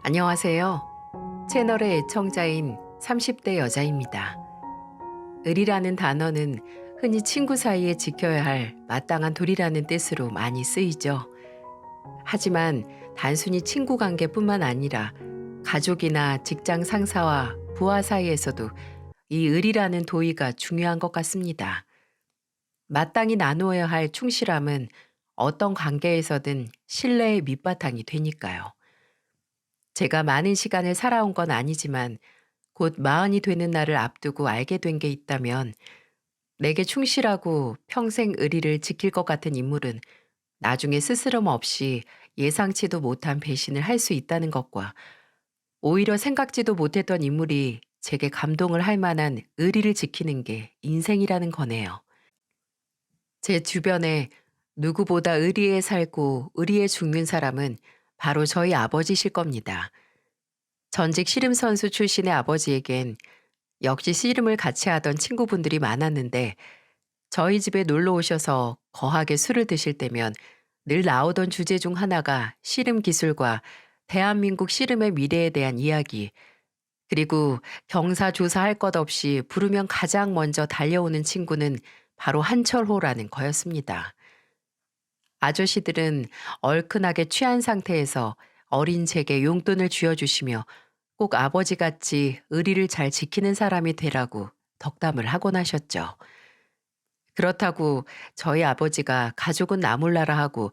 안녕하세요. 채널의 애청자인 30대 여자입니다. 을이라는 단어는 흔히 친구 사이에 지켜야 할 마땅한 도리라는 뜻으로 많이 쓰이죠. 하지만 단순히 친구 관계뿐만 아니라 가족이나 직장 상사와 부하 사이에서도 이 을이라는 도의가 중요한 것 같습니다. 마땅히 나누어야 할 충실함은 어떤 관계에서든 신뢰의 밑바탕이 되니까요. 제가 많은 시간을 살아온 건 아니지만 곧 마흔이 되는 날을 앞두고 알게 된 게 있다면 내게 충실하고 평생 의리를 지킬 것 같은 인물은 나중에 스스럼 없이 예상치도 못한 배신을 할 수 있다는 것과 오히려 생각지도 못했던 인물이 제게 감동을 할 만한 의리를 지키는 게 인생이라는 거네요. 제 주변에 누구보다 의리에 살고 의리에 죽는 사람은 바로 저희 아버지실 겁니다. 전직 씨름 선수 출신의 아버지에겐 역시 씨름을 같이 하던 친구분들이 많았는데 저희 집에 놀러 오셔서 거하게 술을 드실 때면 늘 나오던 주제 중 하나가 씨름 기술과 대한민국 씨름의 미래에 대한 이야기, 그리고 경사조사할 것 없이 부르면 가장 먼저 달려오는 친구는 바로 한철호라는 거였습니다. 아저씨들은 얼큰하게 취한 상태에서 어린 제게 용돈을 쥐어주시며 꼭 아버지같이 의리를 잘 지키는 사람이 되라고 덕담을 하곤 하셨죠. 그렇다고 저희 아버지가 가족은 나 몰라라 하고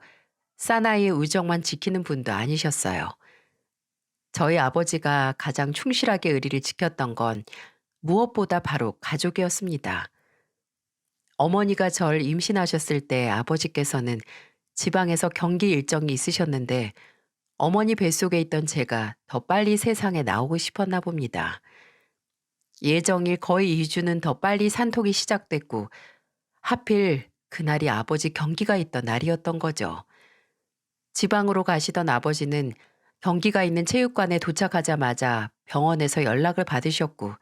사나이의 우정만 지키는 분도 아니셨어요. 저희 아버지가 가장 충실하게 의리를 지켰던 건 무엇보다 바로 가족이었습니다. 어머니가 절 임신하셨을 때 아버지께서는 지방에서 경기 일정이 있으셨는데 어머니 뱃속에 있던 제가 더 빨리 세상에 나오고 싶었나 봅니다. 예정일 거의 2주는 더 빨리 산톡이 시작됐고 하필 그날이 아버지 경기가 있던 날이었던 거죠. 지방으로 가시던 아버지는 경기가 있는 체육관에 도착하자마자 병원에서 연락을 받으셨고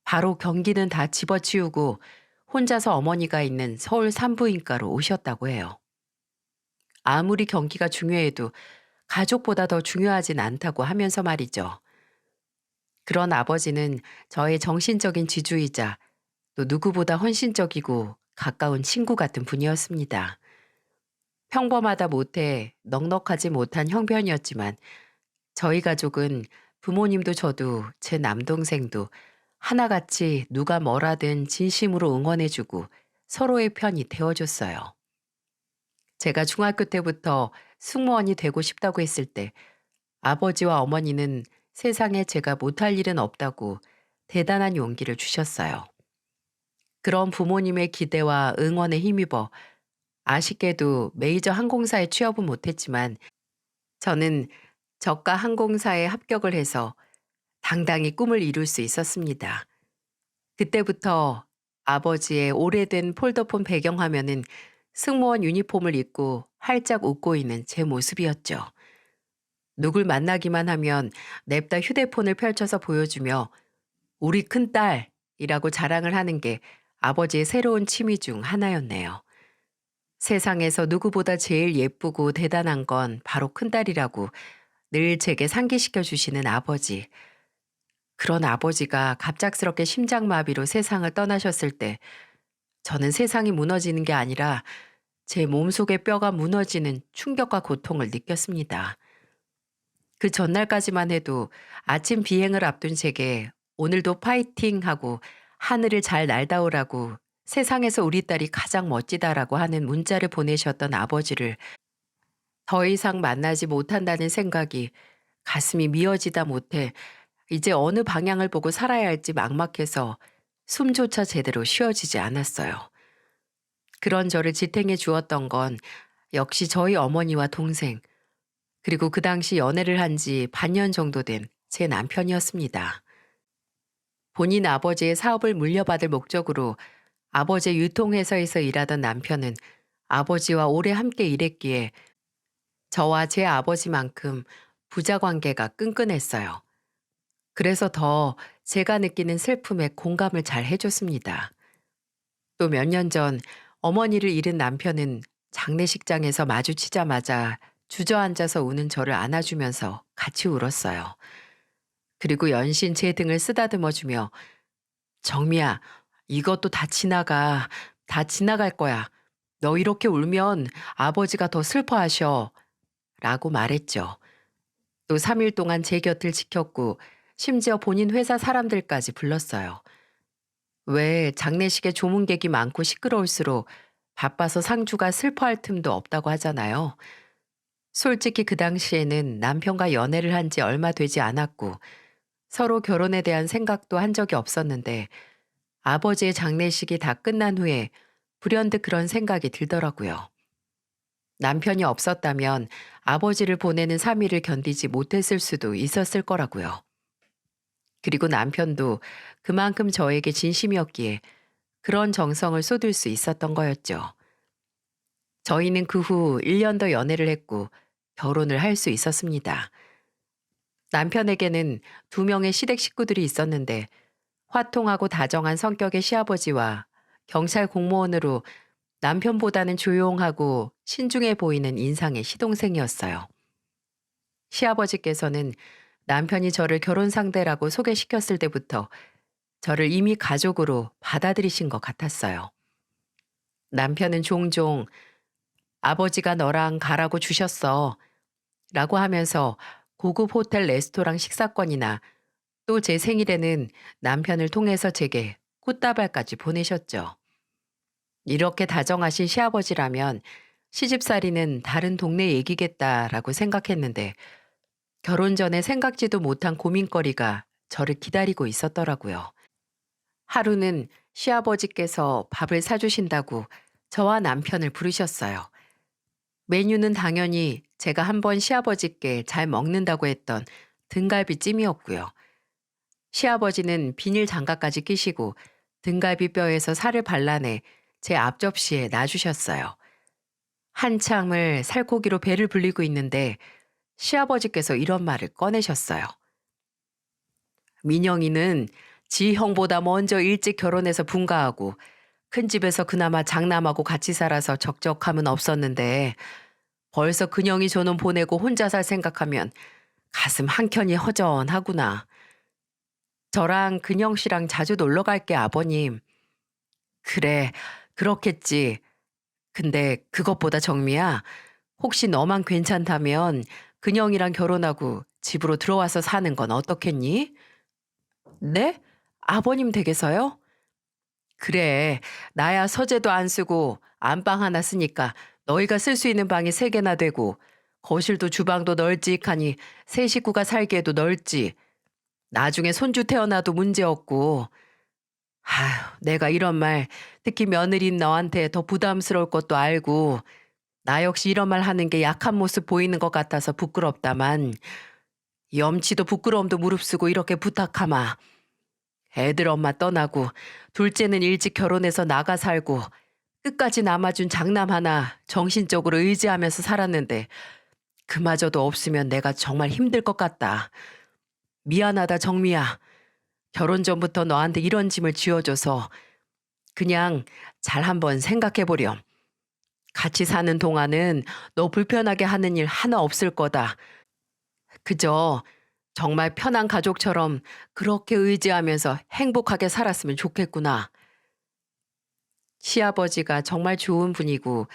바로 경기는 다 집어치우고 혼자서 어머니가 있는 서울 산부인과로 오셨다고 해요. 아무리 경기가 중요해도 가족보다 더 중요하진 않다고 하면서 말이죠. 그런 아버지는 저의 정신적인 지주이자 또 누구보다 헌신적이고 가까운 친구 같은 분이었습니다. 평범하다 못해 넉넉하지 못한 형편이었지만 저희 가족은 부모님도 저도 제 남동생도 하나같이 누가 뭐라든 진심으로 응원해주고 서로의 편이 되어줬어요. 제가 중학교 때부터 승무원이 되고 싶다고 했을 때 아버지와 어머니는 세상에 제가 못할 일은 없다고 대단한 용기를 주셨어요. 그런 부모님의 기대와 응원에 힘입어 아쉽게도 메이저 항공사에 취업은 못했지만 저는 저가 항공사에 합격을 해서 당당히 꿈을 이룰 수 있었습니다. 그때부터 아버지의 오래된 폴더폰 배경화면은 승무원 유니폼을 입고 활짝 웃고 있는 제 모습이었죠. 누굴 만나기만 하면 냅다 휴대폰을 펼쳐서 보여주며 우리 큰딸이라고 자랑을 하는 게 아버지의 새로운 취미 중 하나였네요. 세상에서 누구보다 제일 예쁘고 대단한 건 바로 큰딸이라고 늘 제게 상기시켜 주시는 아버지. 그런 아버지가 갑작스럽게 심장마비로 세상을 떠나셨을 때 저는 세상이 무너지는 게 아니라 제 몸속의 뼈가 무너지는 충격과 고통을 느꼈습니다. 그 전날까지만 해도 아침 비행을 앞둔 제게 오늘도 파이팅 하고 하늘을 잘 날다오라고 세상에서 우리 딸이 가장 멋지다라고 하는 문자를 보내셨던 아버지를 더 이상 만나지 못한다는 생각이 가슴이 미어지다 못해 이제 어느 방향을 보고 살아야 할지 막막해서 숨조차 제대로 쉬어지지 않았어요. 그런 저를 지탱해 주었던 건 역시 저희 어머니와 동생, 그리고 그 당시 연애를 한 지 반년 정도 된 제 남편이었습니다. 본인 아버지의 사업을 물려받을 목적으로 아버지의 유통회사에서 일하던 남편은 아버지와 오래 함께 일했기에 저와 제 아버지만큼 부자 관계가 끈끈했어요. 그래서 더 제가 느끼는 슬픔에 공감을 잘 해줬습니다. 또 몇 년 전 어머니를 잃은 남편은 장례식장에서 마주치자마자 주저앉아서 우는 저를 안아주면서 같이 울었어요. 그리고 연신 제 등을 쓰다듬어주며 정미야, 이것도 다 지나가. 다 지나갈 거야. 너 이렇게 울면 아버지가 더 슬퍼하셔. 라고 말했죠. 또 3일 동안 제 곁을 지켰고 심지어 본인 회사 사람들까지 불렀어요. 왜 장례식에 조문객이 많고 시끄러울수록 바빠서 상주가 슬퍼할 틈도 없다고 하잖아요. 솔직히 그 당시에는 남편과 연애를 한 지 얼마 되지 않았고 서로 결혼에 대한 생각도 한 적이 없었는데 아버지의 장례식이 다 끝난 후에 불현듯 그런 생각이 들더라고요. 남편이 없었다면 아버지를 보내는 3일을 견디지 못했을 수도 있었을 거라고요. 그리고 남편도 그만큼 저에게 진심이었기에 그런 정성을 쏟을 수 있었던 거였죠. 저희는 그 후 1년 더 연애를 했고 결혼을 할 수 있었습니다. 남편에게는 2명의 시댁 식구들이 있었는데 화통하고 다정한 성격의 시아버지와 경찰 공무원으로 남편보다는 조용하고 신중해 보이는 인상의 시동생이었어요. 시아버지께서는 남편이 저를 결혼 상대라고 소개시켰을 때부터 저를 이미 가족으로 받아들이신 것 같았어요. 남편은 종종 아버지가 너랑 가라고 주셨어 라고 하면서 고급 호텔 레스토랑 식사권이나 또 제 생일에는 남편을 통해서 제게 꽃다발까지 보내셨죠. 이렇게 다정하신 시아버지라면 시집살이는 다른 동네 얘기겠다라고 생각했는데 결혼 전에 생각지도 못한 고민거리가 저를 기다리고 있었더라고요. 하루는 시아버지께서 밥을 사주신다고 저와 남편을 부르셨어요. 메뉴는 당연히 제가 한번 시아버지께 잘 먹는다고 했던 등갈비찜이었고요. 시아버지는 비닐 장갑까지 끼시고 등갈비 뼈에서 살을 발라내 제 앞접시에 놔주셨어요. 한참을 살코기로 배를 불리고 있는데 시아버지께서 이런 말을 꺼내셨어요. 민영이는 지 형보다 먼저 일찍 결혼해서 분가하고 큰 집에서 그나마 장남하고 같이 살아서 적적함은 없었는데 벌써 근영이 저놈 보내고 혼자 살 생각하면 가슴 한켠이 허전하구나. 저랑 근영 씨랑 자주 놀러 갈게 아버님. 그래, 그렇겠지. 근데 그것보다 정미야, 혹시 너만 괜찮다면 근영이랑 결혼하고 집으로 들어와서 사는 건 어떻겠니? 네? 아버님 댁에서요? 그래, 나야 서재도 안 쓰고 안방 하나 쓰니까 너희가 쓸 수 있는 방이 3개나 되고 거실도 주방도 널찍하니 세 식구가 살기에도 넓지. 나중에 손주 태어나도 문제 없고. 아휴, 내가 이런 말 특히 며느리인 너한테 더 부담스러울 것도 알고 나 역시 이런 말 하는 게 약한 모습 보이는 것 같아서 부끄럽다만 염치도 부끄러움도 무릅쓰고 이렇게 부탁하마. 애들 엄마 떠나고 둘째는 일찍 결혼해서 나가 살고 끝까지 남아준 장남 하나 정신적으로 의지하면서 살았는데 그마저도 없으면 내가 정말 힘들 것 같다. 미안하다 정미야. 결혼 전부터 너한테 이런 짐을 쥐어줘서 그냥 잘 한번 생각해보렴. 같이 사는 동안은 너 불편하게 하는 일 하나 없을 거다. 그저 정말 편한 가족처럼 그렇게 의지하면서 행복하게 살았으면 좋겠구나. 시아버지가 정말 좋은 분이고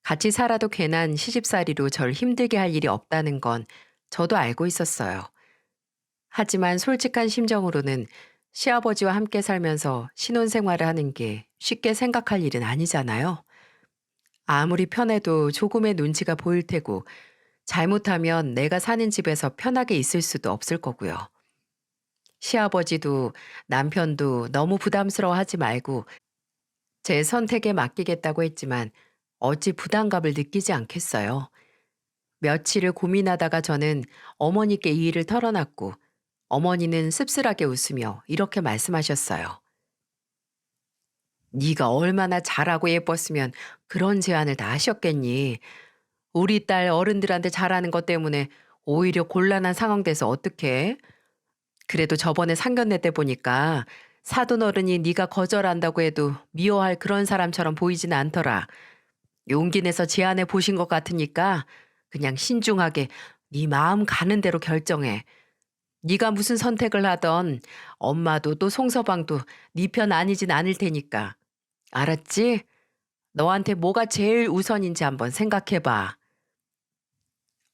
같이 살아도 괜한 시집살이로 절 힘들게 할 일이 없다는 건 저도 알고 있었어요. 하지만 솔직한 심정으로는 시아버지와 함께 살면서 신혼생활을 하는 게 쉽게 생각할 일은 아니잖아요. 아무리 편해도 조금의 눈치가 보일 테고 잘못하면 내가 사는 집에서 편하게 있을 수도 없을 거고요. 시아버지도 남편도 너무 부담스러워하지 말고 제 선택에 맡기겠다고 했지만 어찌 부담감을 느끼지 않겠어요. 며칠을 고민하다가 저는 어머니께 이 일을 털어놨고 어머니는 씁쓸하게 웃으며 이렇게 말씀하셨어요. 네가 얼마나 잘하고 예뻤으면 그런 제안을 다 하셨겠니. 우리 딸 어른들한테 잘하는 것 때문에 오히려 곤란한 상황 돼서 어떡해? 그래도 저번에 상견례 때 보니까 사돈 어른이 네가 거절한다고 해도 미워할 그런 사람처럼 보이진 않더라. 용기 내서 제안해 보신 것 같으니까 그냥 신중하게 네 마음 가는 대로 결정해. 네가 무슨 선택을 하던 엄마도 또 송서방도 네 편 아니진 않을 테니까. 알았지? 너한테 뭐가 제일 우선인지 한번 생각해 봐.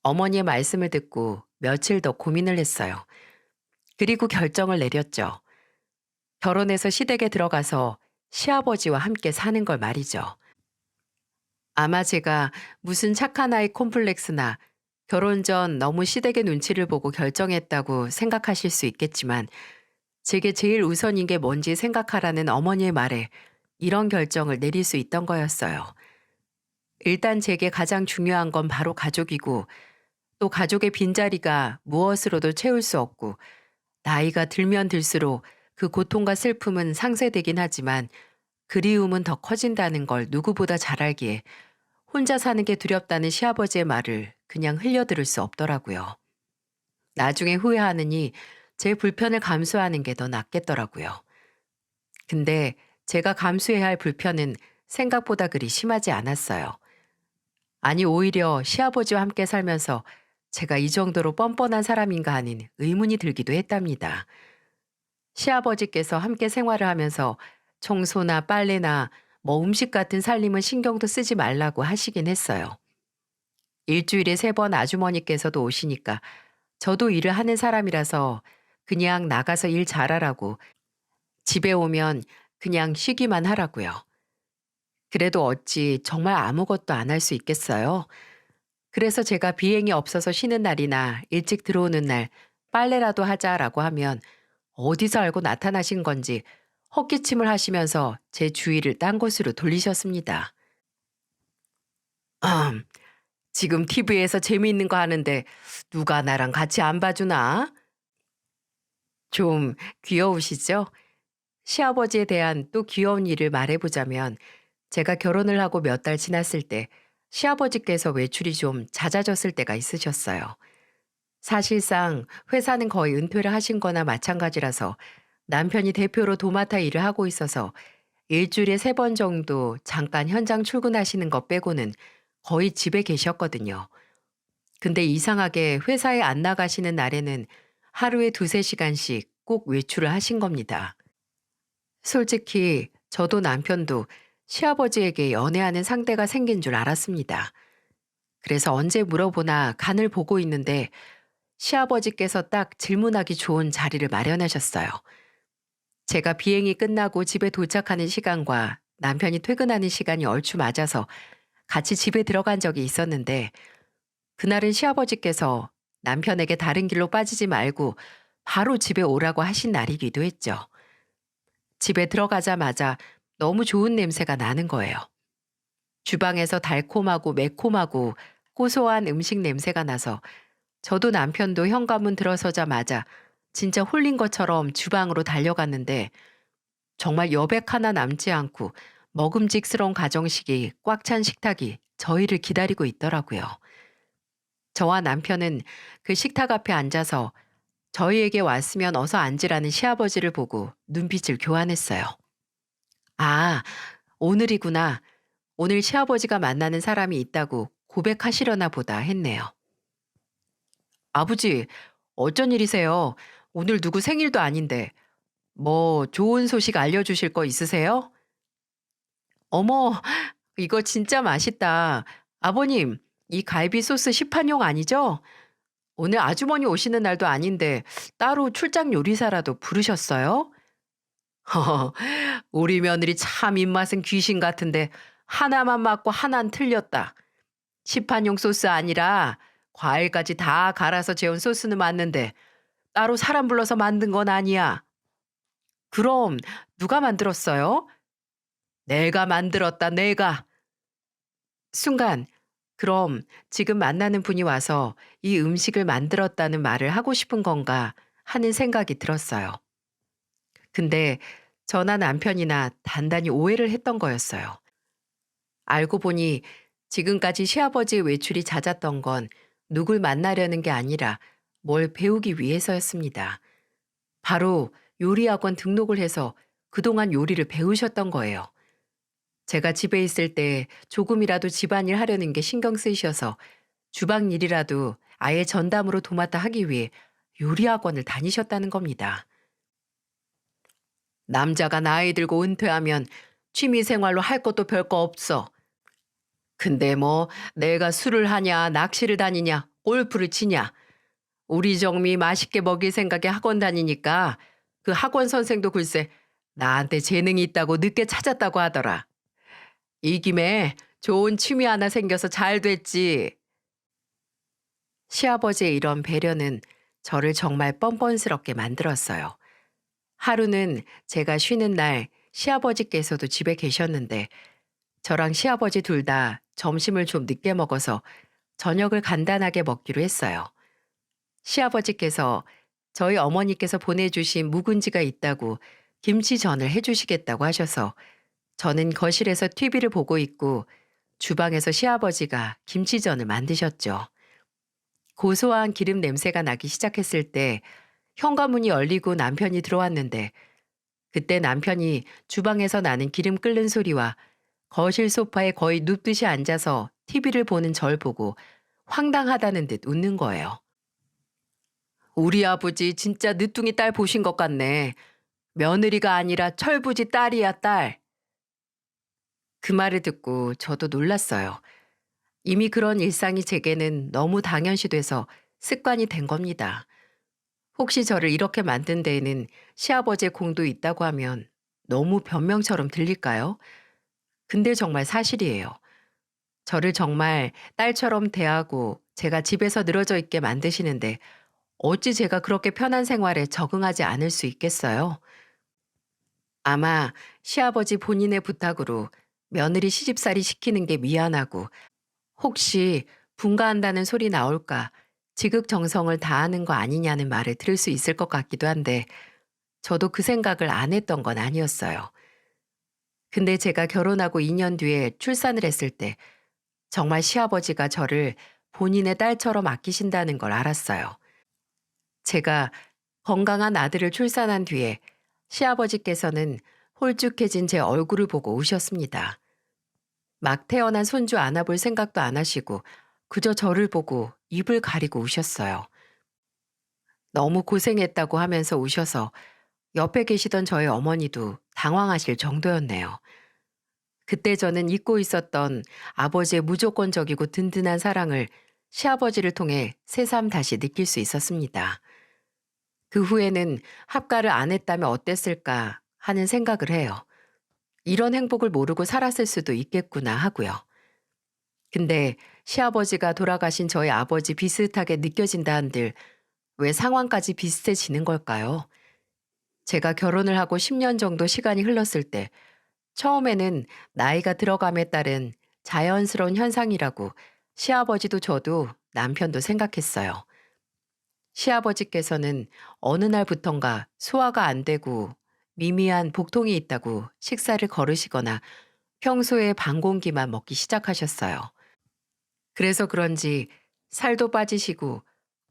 어머니의 말씀을 듣고 며칠 더 고민을 했어요. 그리고 결정을 내렸죠. 결혼해서 시댁에 들어가서 시아버지와 함께 사는 걸 말이죠. 아마 제가 무슨 착한 아이 콤플렉스나 결혼 전 너무 시댁의 눈치를 보고 결정했다고 생각하실 수 있겠지만 제게 제일 우선인 게 뭔지 생각하라는 어머니의 말에 이런 결정을 내릴 수 있던 거였어요. 일단 제게 가장 중요한 건 바로 가족이고 또 가족의 빈자리가 무엇으로도 채울 수 없고 나이가 들면 들수록 그 고통과 슬픔은 상쇄되긴 하지만 그리움은 더 커진다는 걸 누구보다 잘 알기에 혼자 사는 게 두렵다는 시아버지의 말을 그냥 흘려들을 수 없더라고요. 나중에 후회하느니 제 불편을 감수하는 게 더 낫겠더라고요. 근데 제가 감수해야 할 불편은 생각보다 그리 심하지 않았어요. 아니, 오히려 시아버지와 함께 살면서 제가 이 정도로 뻔뻔한 사람인가 하는 의문이 들기도 했답니다. 시아버지께서 함께 생활을 하면서 청소나 빨래나 뭐 음식 같은 살림은 신경도 쓰지 말라고 하시긴 했어요. 일주일에 3번 아주머니께서도 오시니까 저도 일을 하는 사람이라서 그냥 나가서 일 잘하라고 집에 오면 그냥 쉬기만 하라고요. 그래도 어찌 정말 아무것도 안 할 수 있겠어요? 그래서 제가 비행이 없어서 쉬는 날이나 일찍 들어오는 날 빨래라도 하자라고 하면 어디서 알고 나타나신 건지 헛기침을 하시면서 제 주의를 딴 곳으로 돌리셨습니다. 지금 TV에서 재미있는 거 하는데 누가 나랑 같이 안 봐주나? 좀 귀여우시죠? 시아버지에 대한 또 귀여운 일을 말해보자면 제가 결혼을 하고 몇 달 지났을 때 시아버지께서 외출이 좀 잦아졌을 때가 있으셨어요. 사실상 회사는 거의 은퇴를 하신 거나 마찬가지라서 남편이 대표로 도맡아 일을 하고 있어서 일주일에 3번 정도 잠깐 현장 출근하시는 것 빼고는 거의 집에 계셨거든요. 근데 이상하게 회사에 안 나가시는 날에는 하루에 2~3시간씩 꼭 외출을 하신 겁니다. 솔직히 저도 남편도 시아버지에게 연애하는 상대가 생긴 줄 알았습니다. 그래서 언제 물어보나 간을 보고 있는데 시아버지께서 딱 질문하기 좋은 자리를 마련하셨어요. 제가 비행이 끝나고 집에 도착하는 시간과 남편이 퇴근하는 시간이 얼추 맞아서 같이 집에 들어간 적이 있었는데 그날은 시아버지께서 남편에게 다른 길로 빠지지 말고 바로 집에 오라고 하신 날이기도 했죠. 집에 들어가자마자 너무 좋은 냄새가 나는 거예요. 주방에서 달콤하고 매콤하고 고소한 음식 냄새가 나서 저도 남편도 현관문 들어서자마자 진짜 홀린 것처럼 주방으로 달려갔는데 정말 여백 하나 남지 않고 먹음직스러운 가정식이 꽉 찬 식탁이 저희를 기다리고 있더라고요. 저와 남편은 그 식탁 앞에 앉아서 저희에게 왔으면 어서 앉으라는 시아버지를 보고 눈빛을 교환했어요. 아, 오늘이구나. 오늘 시아버지가 만나는 사람이 있다고 고백하시려나 보다 했네요. 아버지, 어쩐 일이세요? 오늘 누구 생일도 아닌데. 뭐 좋은 소식 알려주실 거 있으세요? 어머, 이거 진짜 맛있다. 아버님, 이 갈비 소스 시판용 아니죠? 오늘 아주머니 오시는 날도 아닌데 따로 출장 요리사라도 부르셨어요? 우리 며느리 참 입맛은 귀신 같은데 하나만 맞고 하나는 틀렸다. 시판용 소스 아니라 과일까지 다 갈아서 재운 소스는 맞는데 따로 사람 불러서 만든 건 아니야. 그럼 누가 만들었어요? 내가 만들었다, 내가. 순간, 그럼 지금 만나는 분이 와서 이 음식을 만들었다는 말을 하고 싶은 건가 하는 생각이 들었어요. 근데 저나 남편이나 단단히 오해를 했던 거였어요. 알고 보니 지금까지 시아버지의 외출이 잦았던 건 누굴 만나려는 게 아니라 뭘 배우기 위해서였습니다. 바로 요리학원 등록을 해서 그동안 요리를 배우셨던 거예요. 제가 집에 있을 때 조금이라도 집안일 하려는 게 신경 쓰이셔서 주방 일이라도 아예 전담으로 도맡아 하기 위해 요리학원을 다니셨다는 겁니다. 남자가 나이 들고 은퇴하면 취미 생활로 할 것도 별거 없어. 근데 뭐 내가 술을 하냐, 낚시를 다니냐, 골프를 치냐. 우리 정미 맛있게 먹일 생각에 학원 다니니까 그 학원 선생도 글쎄 나한테 재능이 있다고 늦게 찾았다고 하더라. 이 김에 좋은 취미 하나 생겨서 잘 됐지. 시아버지의 이런 배려는 저를 정말 뻔뻔스럽게 만들었어요. 하루는 제가 쉬는 날 시아버지께서도 집에 계셨는데 저랑 시아버지 둘 다 점심을 좀 늦게 먹어서 저녁을 간단하게 먹기로 했어요. 시아버지께서 저희 어머니께서 보내주신 묵은지가 있다고 김치전을 해주시겠다고 하셔서 저는 거실에서 TV를 보고 있고 주방에서 시아버지가 김치전을 만드셨죠. 고소한 기름 냄새가 나기 시작했을 때 현관문이 열리고 남편이 들어왔는데 그때 남편이 주방에서 나는 기름 끓는 소리와 거실 소파에 거의 눕듯이 앉아서 TV를 보는 절 보고 황당하다는 듯 웃는 거예요. 우리 아버지 진짜 늦둥이 딸 보신 것 같네. 며느리가 아니라 철부지 딸이야, 딸. 그 말을 듣고 저도 놀랐어요. 이미 그런 일상이 제게는 너무 당연시돼서 습관이 된 겁니다. 혹시 저를 이렇게 만든 데에는 시아버지의 공도 있다고 하면 너무 변명처럼 들릴까요? 근데 정말 사실이에요. 저를 정말 딸처럼 대하고 제가 집에서 늘어져 있게 만드시는데 어찌 제가 그렇게 편한 생활에 적응하지 않을 수 있겠어요? 아마 시아버지 본인의 부탁으로 며느리 시집살이 시키는 게 미안하고 혹시 분가한다는 소리 나올까 지극정성을 다하는 거 아니냐는 말을 들을 수 있을 것 같기도 한데 저도 그 생각을 안 했던 건 아니었어요. 근데 제가 결혼하고 2년 뒤에 출산을 했을 때 정말 시아버지가 저를 본인의 딸처럼 아끼신다는 걸 알았어요. 제가 건강한 아들을 출산한 뒤에 시아버지께서는 홀쭉해진 제 얼굴을 보고 우셨습니다. 막 태어난 손주 안아볼 생각도 안 하시고 그저 저를 보고 입을 가리고 우셨어요. 너무 고생했다고 하면서 우셔서 옆에 계시던 저희 어머니도 당황하실 정도였네요. 그때 저는 잊고 있었던 아버지의 무조건적이고 든든한 사랑을 시아버지를 통해 새삼 다시 느낄 수 있었습니다. 그 후에는 합가를 안 했다면 어땠을까 하는 생각을 해요. 이런 행복을 모르고 살았을 수도 있겠구나 하고요. 근데 시아버지가 돌아가신 저희 아버지 비슷하게 느껴진다 한들 왜 상황까지 비슷해지는 걸까요? 제가 결혼을 하고 10년 정도 시간이 흘렀을 때 처음에는 나이가 들어감에 따른 자연스러운 현상이라고 시아버지도 저도 남편도 생각했어요. 시아버지께서는 어느 날부턴가 소화가 안 되고 미미한 복통이 있다고 식사를 거르시거나 평소에 반 공기만 먹기 시작하셨어요. 그래서 그런지 살도 빠지시고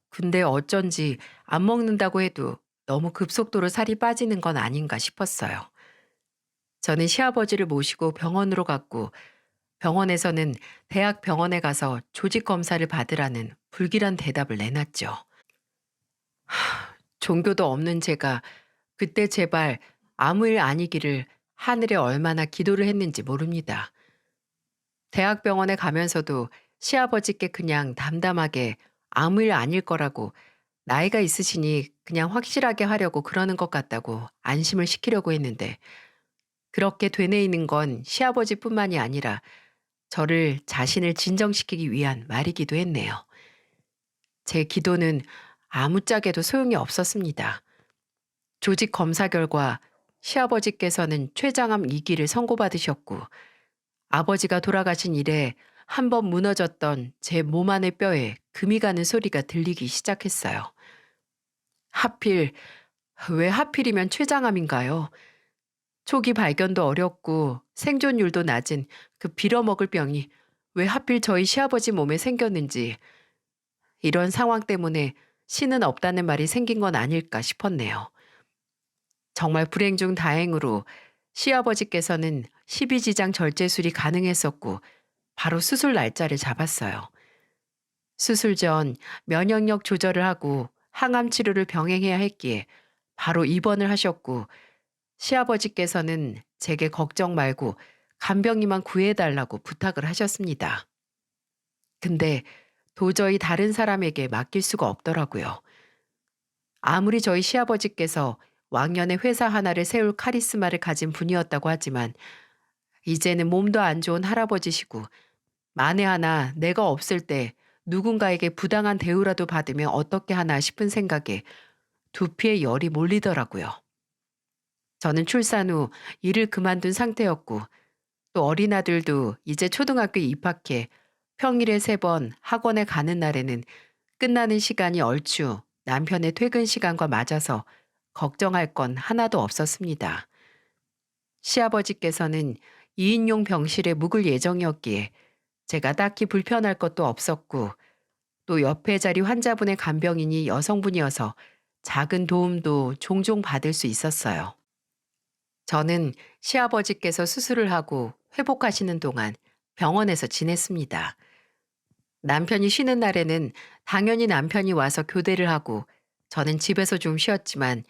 근데 어쩐지 안 먹는다고 해도 너무 급속도로 살이 빠지는 건 아닌가 싶었어요. 저는 시아버지를 모시고 병원으로 갔고 병원에서는 대학 병원에 가서 조직 검사를 받으라는 불길한 대답을 내놨죠. 종교도 없는 제가 그때 제발 아무 일 아니기를 하늘에 얼마나 기도를 했는지 모릅니다. 대학병원에 가면서도 시아버지께 그냥 담담하게 아무 일 아닐 거라고 나이가 있으시니 그냥 확실하게 하려고 그러는 것 같다고 안심을 시키려고 했는데 그렇게 되뇌이는 건 시아버지뿐만이 아니라 저를 자신을 진정시키기 위한 말이기도 했네요. 제 기도는 아무짝에도 소용이 없었습니다. 조직 검사 결과 시아버지께서는 췌장암 2기를 선고받으셨고 아버지가 돌아가신 이래 한 번 무너졌던 제 몸 안의 뼈에 금이 가는 소리가 들리기 시작했어요. 하필, 왜 하필이면 췌장암인가요? 초기 발견도 어렵고 생존율도 낮은 그 빌어먹을 병이 왜 하필 저희 시아버지 몸에 생겼는지 이런 상황 때문에 신은 없다는 말이 생긴 건 아닐까 싶었네요. 정말 불행 중 다행으로 시아버지께서는 십이지장 절제술이 가능했었고 바로 수술 날짜를 잡았어요. 수술 전 면역력 조절을 하고 항암 치료를 병행해야 했기에 바로 입원을 하셨고, 시아버지께서는 제게 걱정 말고 간병인만 구해달라고 부탁을 하셨습니다. 근데 도저히 다른 사람에게 맡길 수가 없더라고요. 아무리 저희 시아버지께서 왕년에 회사 하나를 세울 카리스마를 가진 분이었다고 하지만 이제는 몸도 안 좋은 할아버지시고, 만에 하나 내가 없을 때 누군가에게 부당한 대우라도 받으면 어떻게 하나 싶은 생각에 두피에 열이 몰리더라고요. 저는 출산 후 일을 그만둔 상태였고, 또 어린 아들도 이제 초등학교에 입학해 평일에 3번 학원에 가는 날에는 끝나는 시간이 얼추 남편의 퇴근 시간과 맞아서 걱정할 건 하나도 없었습니다. 시아버지께서는 2인용 병실에 묵을 예정이었기에 제가 딱히 불편할 것도 없었고, 또 옆에 자리 환자분의 간병인이 여성분이어서 작은 도움도 종종 받을 수 있었어요. 저는 시아버지께서 수술을 하고 회복하시는 동안 병원에서 지냈습니다. 남편이 쉬는 날에는 당연히 남편이 와서 교대를 하고, 저는 집에서 좀 쉬었지만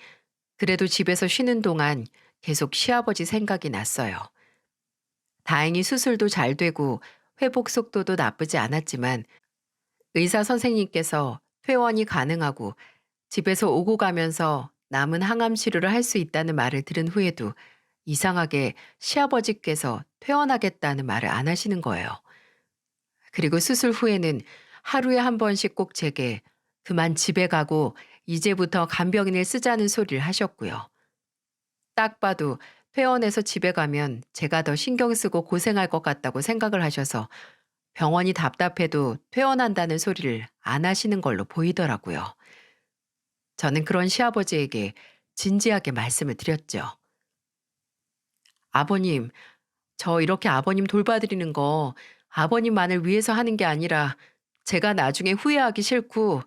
그래도 집에서 쉬는 동안 계속 시아버지 생각이 났어요. 다행히 수술도 잘 되고 회복 속도도 나쁘지 않았지만 의사 선생님께서 퇴원이 가능하고 집에서 오고 가면서 남은 항암 치료를 할 수 있다는 말을 들은 후에도 이상하게 시아버지께서 퇴원하겠다는 말을 안 하시는 거예요. 그리고 수술 후에는 하루에 한 번씩 꼭 제게 그만 집에 가고 이제부터 간병인을 쓰자는 소리를 하셨고요. 딱 봐도 퇴원해서 집에 가면 제가 더 신경 쓰고 고생할 것 같다고 생각을 하셔서 병원이 답답해도 퇴원한다는 소리를 안 하시는 걸로 보이더라고요. 저는 그런 시아버지에게 진지하게 말씀을 드렸죠. 아버님, 저 이렇게 아버님 돌봐드리는 거 아버님만을 위해서 하는 게 아니라 제가 나중에 후회하기 싫고,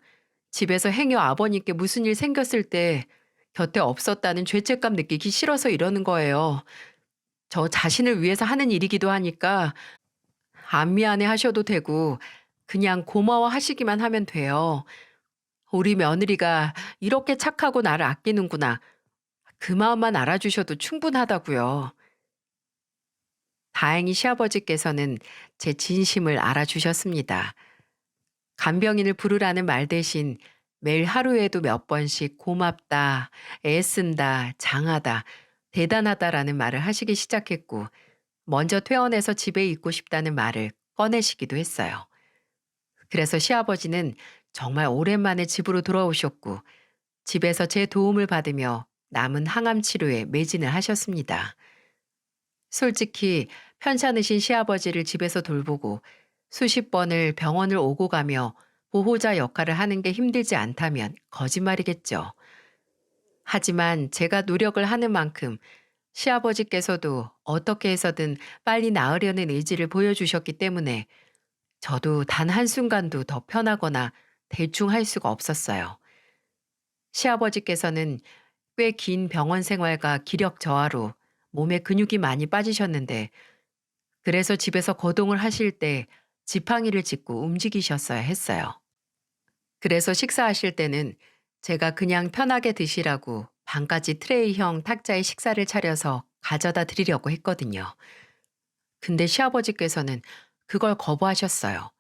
집에서 행여 아버님께 무슨 일 생겼을 때 곁에 없었다는 죄책감 느끼기 싫어서 이러는 거예요. 저 자신을 위해서 하는 일이기도 하니까 안 미안해 하셔도 되고 그냥 고마워 하시기만 하면 돼요. 우리 며느리가 이렇게 착하고 나를 아끼는구나. 그 마음만 알아주셔도 충분하다고요. 다행히 시아버지께서는 제 진심을 알아주셨습니다. 간병인을 부르라는 말 대신 매일 하루에도 몇 번씩 고맙다, 애쓴다, 장하다, 대단하다라는 말을 하시기 시작했고, 먼저 퇴원해서 집에 있고 싶다는 말을 꺼내시기도 했어요. 그래서 시아버지는 정말 오랜만에 집으로 돌아오셨고, 집에서 제 도움을 받으며 남은 항암 치료에 매진을 하셨습니다. 솔직히 편찮으신 시아버지를 집에서 돌보고 수십 번을 병원을 오고 가며 보호자 역할을 하는 게 힘들지 않다면 거짓말이겠죠. 하지만 제가 노력을 하는 만큼 시아버지께서도 어떻게 해서든 빨리 나으려는 의지를 보여주셨기 때문에 저도 단 한순간도 더 편하거나 대충 할 수가 없었어요. 시아버지께서는 꽤 긴 병원 생활과 기력 저하로 몸에 근육이 많이 빠지셨는데, 그래서 집에서 거동을 하실 때 지팡이를 짚고 움직이셨어야 했어요. 그래서 식사하실 때는 제가 그냥 편하게 드시라고 반까지 트레이형 탁자에 식사를 차려서 가져다 드리려고 했거든요. 근데 시아버지께서는 그걸 거부하셨어요.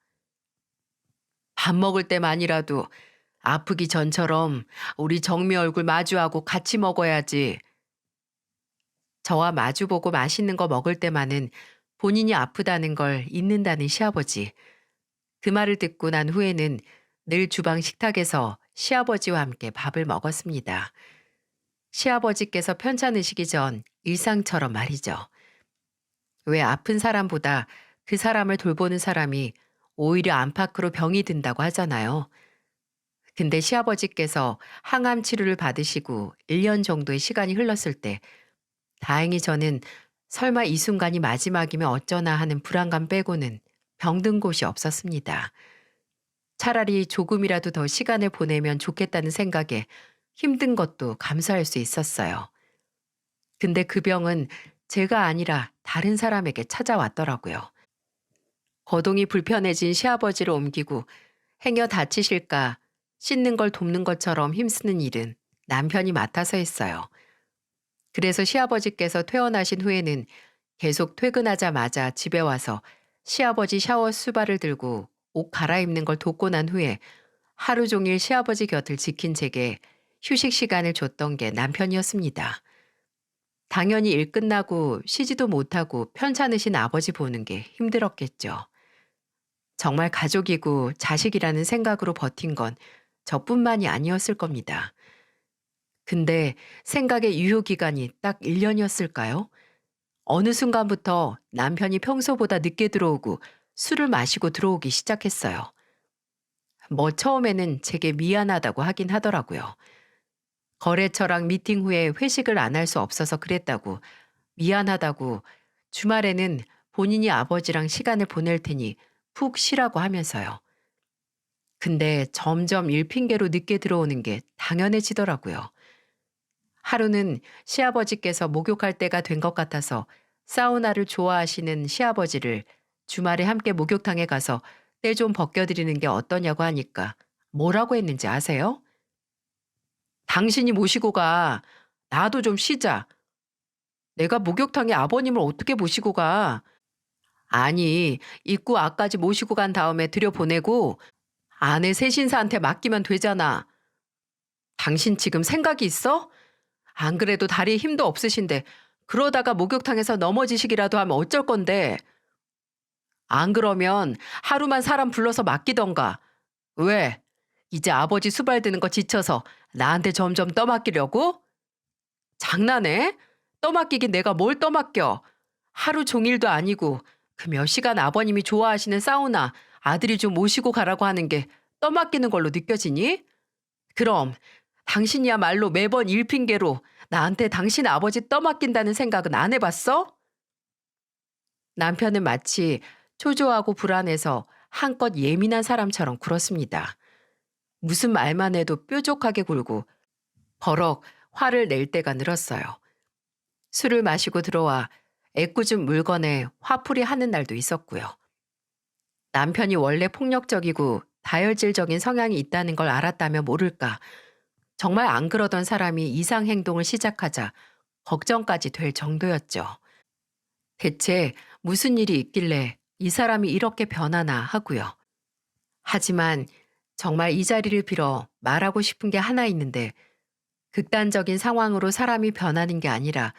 밥 먹을 때만이라도 아프기 전처럼 우리 정미 얼굴 마주하고 같이 먹어야지. 저와 마주보고 맛있는 거 먹을 때만은 본인이 아프다는 걸 잊는다는 시아버지. 그 말을 듣고 난 후에는 늘 주방 식탁에서 시아버지와 함께 밥을 먹었습니다. 시아버지께서 편찮으시기 전 일상처럼 말이죠. 왜 아픈 사람보다 그 사람을 돌보는 사람이 오히려 안팎으로 병이 든다고 하잖아요. 근데 시아버지께서 항암 치료를 받으시고 1년 정도의 시간이 흘렀을 때 다행히 저는 설마 이 순간이 마지막이면 어쩌나 하는 불안감 빼고는 병든 곳이 없었습니다. 차라리 조금이라도 더 시간을 보내면 좋겠다는 생각에 힘든 것도 감수할 수 있었어요. 근데 그 병은 제가 아니라 다른 사람에게 찾아왔더라고요. 거동이 불편해진 시아버지를 옮기고 행여 다치실까 씻는 걸 돕는 것처럼 힘쓰는 일은 남편이 맡아서 했어요. 그래서 시아버지께서 퇴원하신 후에는 계속 퇴근하자마자 집에 와서 시아버지 샤워 수발을 들고 옷 갈아입는 걸 돕고 난 후에 하루 종일 시아버지 곁을 지킨 제게 휴식 시간을 줬던 게 남편이었습니다. 당연히 일 끝나고 쉬지도 못하고 편찮으신 아버지 보는 게 힘들었겠죠. 정말 가족이고 자식이라는 생각으로 버틴 건 저뿐만이 아니었을 겁니다. 근데 생각의 유효기간이 딱 1년이었을까요? 어느 순간부터 남편이 평소보다 늦게 들어오고 술을 마시고 들어오기 시작했어요. 뭐 처음에는 제게 미안하다고 하긴 하더라고요. 거래처랑 미팅 후에 회식을 안 할 수 없어서 그랬다고, 미안하다고, 주말에는 본인이 아버지랑 시간을 보낼 테니 푹 쉬라고 하면서요. 근데 점점 일 핑계로 늦게 들어오는 게 당연해지더라고요. 하루는 시아버지께서 목욕할 때가 된 것 같아서 사우나를 좋아하시는 시아버지를 주말에 함께 목욕탕에 가서 때 좀 벗겨드리는 게 어떠냐고 하니까 뭐라고 했는지 아세요? 당신이 모시고 가. 나도 좀 쉬자. 내가 목욕탕에 아버님을 어떻게 모시고 가? 아니, 입구 앞까지 모시고 간 다음에 들여보내고 아내 세신사한테 맡기면 되잖아. 당신 지금 생각이 있어? 안 그래도 다리에 힘도 없으신데 그러다가 목욕탕에서 넘어지시기라도 하면 어쩔 건데. 안 그러면 하루만 사람 불러서 맡기던가. 왜? 이제 아버지 수발 드는 거 지쳐서 나한테 점점 떠맡기려고? 장난해? 떠맡기긴 내가 뭘 떠맡겨. 하루 종일도 아니고 그 몇 시간 아버님이 좋아하시는 사우나 아들이 좀 모시고 가라고 하는 게 떠맡기는 걸로 느껴지니? 그럼 당신이야말로 매번 일핑계로 나한테 당신 아버지 떠맡긴다는 생각은 안 해봤어? 남편은 마치 초조하고 불안해서 한껏 예민한 사람처럼 굴었습니다. 무슨 말만 해도 뾰족하게 굴고 버럭 화를 낼 때가 늘었어요. 술을 마시고 들어와 애꿎은 물건에 화풀이 하는 날도 있었고요. 남편이 원래 폭력적이고 다혈질적인 성향이 있다는 걸 알았다면 모를까. 정말 안 그러던 사람이 이상 행동을 시작하자 걱정까지 될 정도였죠. 대체 무슨 일이 있길래 이 사람이 이렇게 변하나 하고요. 하지만 정말 이 자리를 빌어 말하고 싶은 게 하나 있는데 극단적인 상황으로 사람이 변하는 게 아니라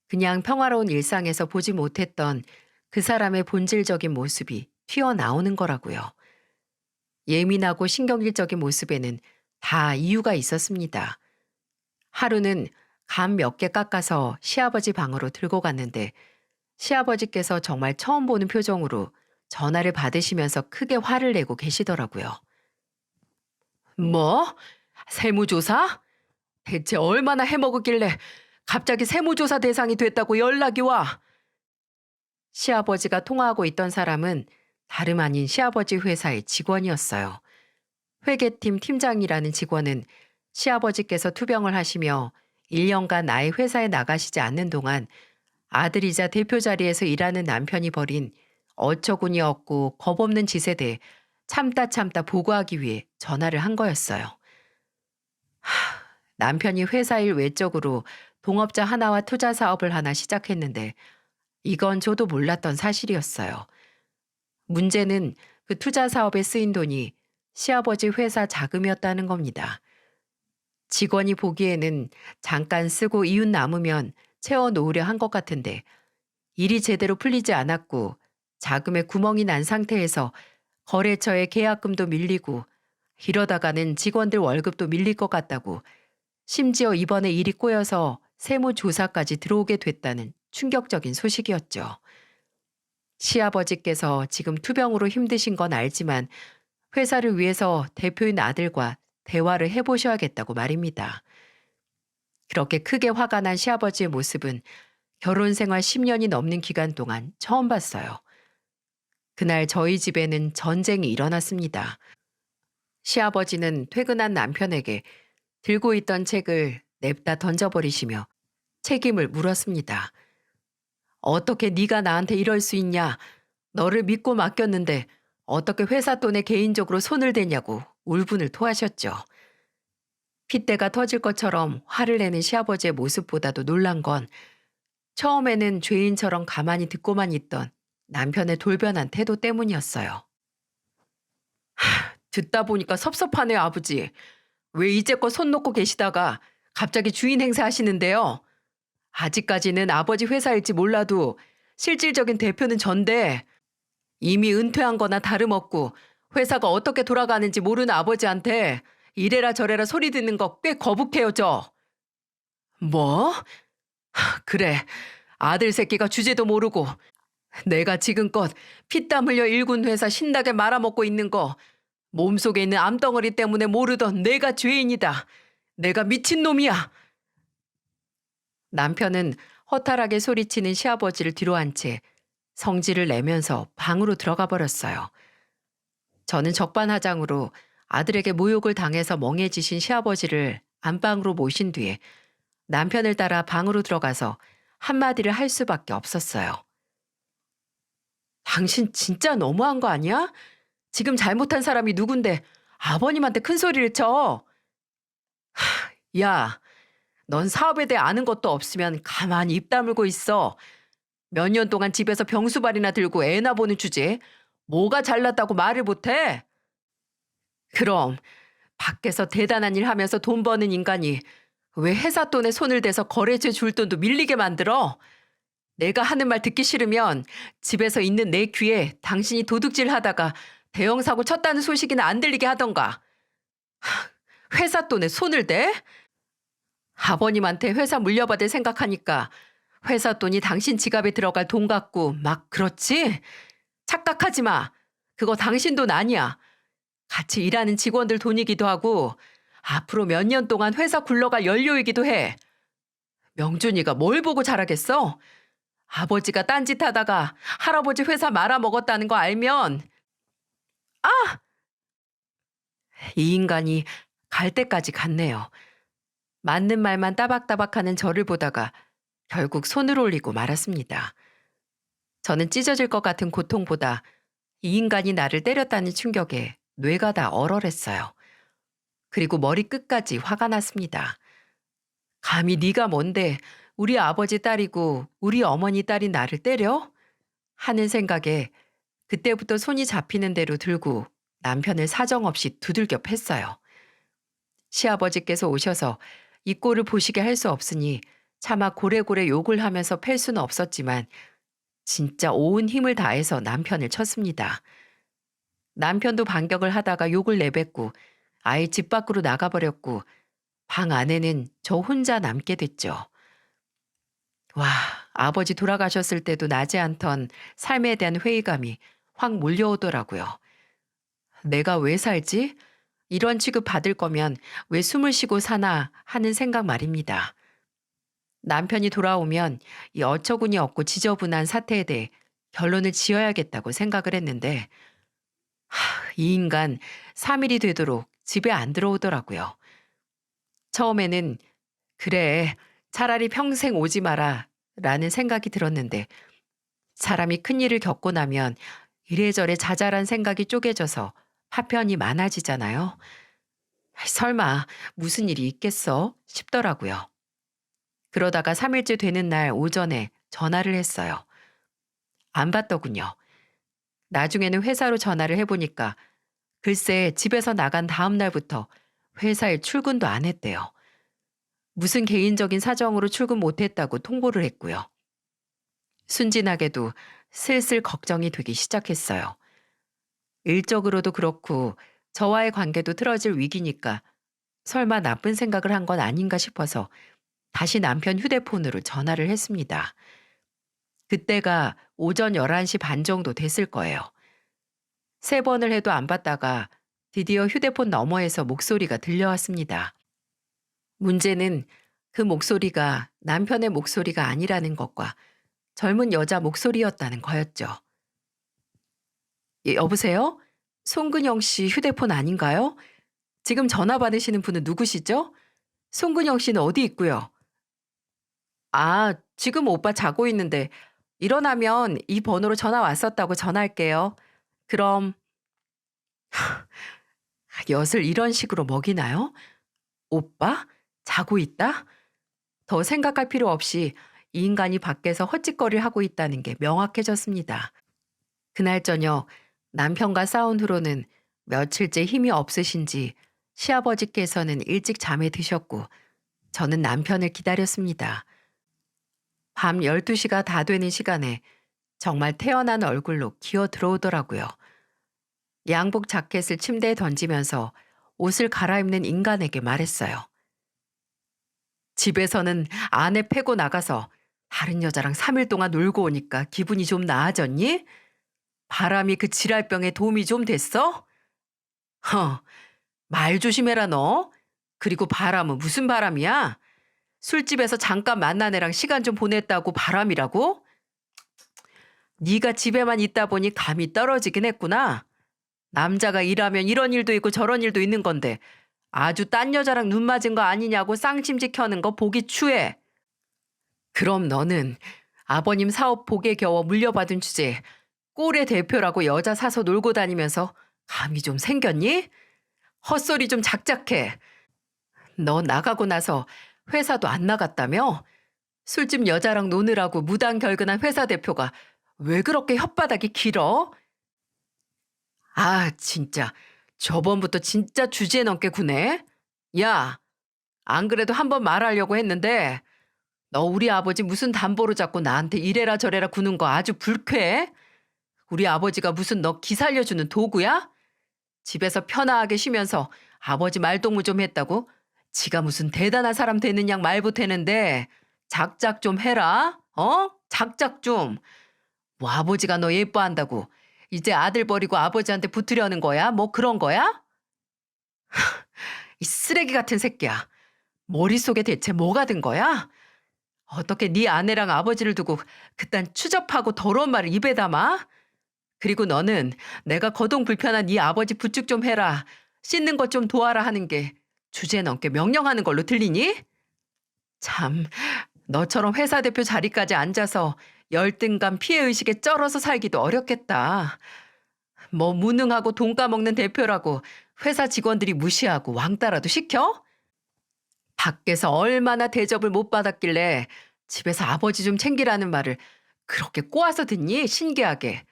그냥 평화로운 일상에서 보지 못했던 그 사람의 본질적인 모습이 튀어나오는 거라고요. 예민하고 신경질적인 모습에는 다 이유가 있었습니다. 하루는 감 몇 개 깎아서 시아버지 방으로 들고 갔는데 시아버지께서 정말 처음 보는 표정으로 전화를 받으시면서 크게 화를 내고 계시더라고요. 뭐? 세무조사? 대체 얼마나 해먹었길래 갑자기 세무조사 대상이 됐다고 연락이 와? 시아버지가 통화하고 있던 사람은 다름 아닌 시아버지 회사의 직원이었어요. 회계팀 팀장이라는 직원은 시아버지께서 투병을 하시며 1년간 아예 회사에 나가시지 않는 동안 아들이자 대표 자리에서 일하는 남편이 벌인 어처구니 없고 겁없는 짓에 대해 참다 보고하기 위해 전화를 한 거였어요. 남편이 회사 일 외적으로 동업자 하나와 투자 사업을 하나 시작했는데 이건 저도 몰랐던 사실이었어요. 문제는 그 투자 사업에 쓰인 돈이 시아버지 회사 자금이었다는 겁니다. 직원이 보기에는 잠깐 쓰고 이웃 남으면 채워 놓으려 한 것 같은데 일이 제대로 풀리지 않았고 자금에 구멍이 난 상태에서 거래처의 계약금도 밀리고 이러다가는 직원들 월급도 밀릴 것 같다고 심지어 이번에 일이 꼬여서 세무조사까지 들어오게 됐다는 충격적인 소식이었죠. 시아버지께서 지금 투병으로 힘드신 건 알지만 회사를 위해서 대표인 아들과 대화를 해보셔야겠다고 말입니다. 그렇게 크게 화가 난 시아버지의 모습은 결혼 생활 10년이 넘는 기간 동안 처음 봤어요. 그날 저희 집에는 전쟁이 일어났습니다. 시아버지는 퇴근한 남편에게 들고 있던 책을 냅다 던져버리시며 책임을 물었습니다. 어떻게 네가 나한테 이럴 수 있냐? 너를 믿고 맡겼는데 어떻게 회사 돈에 개인적으로 손을 대냐고 울분을 토하셨죠. 핏대가 터질 것처럼 화를 내는 시아버지의 모습보다도 놀란 건 처음에는 죄인처럼 가만히 듣고만 있던 남편의 돌변한 태도 때문이었어요. 듣다 보니까 섭섭하네요, 아버지. 왜 이제껏 손 놓고 계시다가 갑자기 주인 행세하시는데요? 아직까지는 아버지 회사일지 몰라도 실질적인 대표는 전데 이미 은퇴한 거나 다름없고 회사가 어떻게 돌아가는지 모르는 아버지한테 이래라 저래라 소리 듣는 거 꽤 거북해요, 저. 뭐? 그래. 아들 새끼가 주제도 모르고 내가 지금껏 피땀 흘려 일군 회사 신나게 말아먹고 있는 거 몸속에 있는 암덩어리 때문에 모르던 내가 죄인이다. 내가 미친놈이야. 남편은 허탈하게 소리치는 시아버지를 뒤로 한 채 성질을 내면서 방으로 들어가 버렸어요. 저는 적반하장으로 아들에게 모욕을 당해서 멍해지신 시아버지를 안방으로 모신 뒤에 남편을 따라 방으로 들어가서 한마디를 할 수밖에 없었어요. 당신 진짜 너무한 거 아니야? 지금 잘못한 사람이 누군데 아버님한테 큰 소리를 쳐. 야, 넌 사업에 대해 아는 것도 없으면 가만히 입 다물고 있어. 몇 년 동안 집에서 병수발이나 들고 애나 보는 주제에 뭐가 잘났다고 말을 못해? 그럼 밖에서 대단한 일 하면서 돈 버는 인간이 왜 회사 돈에 손을 대서 거래처에 줄 돈도 밀리게 만들어? 내가 하는 말 듣기 싫으면 집에서 있는 내 귀에 당신이 도둑질 하다가 대형 사고 쳤다는 소식이나 안 들리게 하던가. 회사 돈에 손을 대? 아버님한테 회사 물려받을 생각하니까 회사 돈이 당신 지갑에 들어갈 돈 같고 막 그렇지? 착각하지 마. 그거 당신 돈 아니야. 같이 일하는 직원들 돈이기도 하고 앞으로 몇 년 동안 회사 굴러갈 연료이기도 해. 명준이가 뭘 보고 잘하겠어? 아버지가 딴짓하다가 할아버지 회사 말아먹었다는 거 알면 이 인간이 갈 때까지 갔네요. 맞는 말만 따박따박하는 저를 보다가 결국 손을 올리고 말았습니다. 저는 찢어질 것 같은 고통보다 이 인간이 나를 때렸다는 충격에 뇌가 다 얼얼했어요. 그리고 머리끝까지 화가 났습니다. 감히 네가 뭔데 우리 아버지 딸이고 우리 어머니 딸인 나를 때려? 하는 생각에 그때부터 손이 잡히는 대로 들고 남편을 사정없이 두들겨 팼어요. 시아버지께서 오셔서 이 꼴을 보시게 할 수 없으니 차마 고래고래 욕을 하면서 팰 수는 없었지만 진짜 온 힘을 다해서 남편을 쳤습니다. 남편도 반격을 하다가 욕을 내뱉고 아예 집 밖으로 나가버렸고 방 안에는 저 혼자 남게 됐죠. 와, 아버지 돌아가셨을 때도 나지 않던 삶에 대한 회의감이 확 몰려오더라고요. 내가 왜 살지? 이런 취급 받을 거면 왜 숨을 쉬고 사나 하는 생각 말입니다. 남편이 돌아오면 이 어처구니 없고 지저분한 사태에 대해 결론을 지어야겠다고 생각을 했는데 이 인간 3일이 되도록 집에 안 들어오더라고요. 처음에는 그래, 차라리 평생 오지 마라 라는 생각이 들었는데 사람이 큰일을 겪고 나면 이래저래 자잘한 생각이 쪼개져서 파편이 많아지잖아요. 설마 무슨 일이 있겠어 싶더라고요. 그러다가 3일째 되는 날 오전에 전화를 했어요. 안 받더군요. 나중에는 회사로 전화를 해보니까 글쎄 집에서 나간 다음 날부터 회사에 출근도 안 했대요. 무슨 개인적인 사정으로 출근 못했다고 통보를 했고요. 순진하게도 슬슬 걱정이 되기 시작했어요. 일적으로도 그렇고 저와의 관계도 틀어질 위기니까 설마 나쁜 생각을 한 건 아닌가 싶어서 다시 남편 휴대폰으로 전화를 했습니다. 그때가 오전 11시 반 정도 됐을 거예요. 3번을 해도 안 받다가 드디어 휴대폰 너머에서 목소리가 들려왔습니다. 문제는 그 목소리가 남편의 목소리가 아니라는 것과 젊은 여자 목소리였다는 거였죠. 예, 여보세요? 송근영 씨 휴대폰 아닌가요? 지금 전화 받으시는 분은 누구시죠? 송근영 씨는 어디 있고요? 아, 지금 오빠 자고 있는데 일어나면 이 번호로 전화 왔었다고 전화할게요. 그럼 엿을 이런 식으로 먹이나요? 오빠? 자고 있다? 더 생각할 필요 없이 이 인간이 밖에서 헛짓거리를 하고 있다는 게 명확해졌습니다. 그날 저녁 남편과 싸운 후로는 며칠째 힘이 없으신지 시아버지께서는 일찍 잠에 드셨고 저는 남편을 기다렸습니다. 밤 12시가 다 되는 시간에 정말 태어난 얼굴로 기어 들어오더라고요. 양복 자켓을 침대에 던지면서 옷을 갈아입는 인간에게 말했어요. 집에서는 아내 패고 나가서 다른 여자랑 3일 동안 놀고 오니까 기분이 좀 나아졌니? 바람이 그 지랄병에 도움이 좀 됐어? 허, 말 조심해라 너. 그리고 바람은 무슨 바람이야? 술집에서 잠깐 만난 애랑 시간 좀 보냈다고 바람이라고? 네가 집에만 있다 보니 감이 떨어지긴 했구나. 남자가 일하면 이런 일도 있고 저런 일도 있는 건데 아주 딴 여자랑 눈 맞은 거 아니냐고 쌍심지 켜는 거 보기 추해. 그럼 너는 아버님 사업 복에 겨워 물려받은 주제에 꼴의 대표라고 여자 사서 놀고 다니면서 감이 좀 생겼니? 헛소리 좀 작작해. 너 나가고 나서 회사도 안 나갔다며? 술집 여자랑 노느라고 무단결근한 회사 대표가 왜 그렇게 혓바닥이 길어? 아, 진짜. 저번부터 진짜 주제 넘게 구네. 야, 안 그래도 한번 말하려고 했는데 너 우리 아버지 무슨 담보로 잡고 나한테 이래라 저래라 구는 거 아주 불쾌해? 우리 아버지가 무슨 너 기 살려주는 도구야? 집에서 편하게 쉬면서 아버지 말동무 좀 했다고? 지가 무슨 대단한 사람 되는 양 말 보태는데 작작 좀 해라. 어? 작작 좀. 뭐 아버지가 너 예뻐한다고 이제 아들 버리고 아버지한테 붙으려는 거야? 뭐 그런 거야? 이 쓰레기 같은 새끼야. 머릿속에 대체 뭐가 든 거야? 어떻게 네 아내랑 아버지를 두고 그딴 추접하고 더러운 말을 입에 담아? 그리고 너는 내가 거동 불편한 네 아버지 부축 좀 해라. 씻는 것 좀 도와라 하는 게 주제 넘게 명령하는 걸로 들리니? 참, 너처럼 회사 대표 자리까지 앉아서 열등감 피해의식에 쩔어서 살기도 어렵겠다. 뭐 무능하고 돈 까먹는 대표라고 회사 직원들이 무시하고 왕따라도 시켜? 밖에서 얼마나 대접을 못 받았길래 집에서 아버지 좀 챙기라는 말을 그렇게 꼬아서 듣니? 신기하게.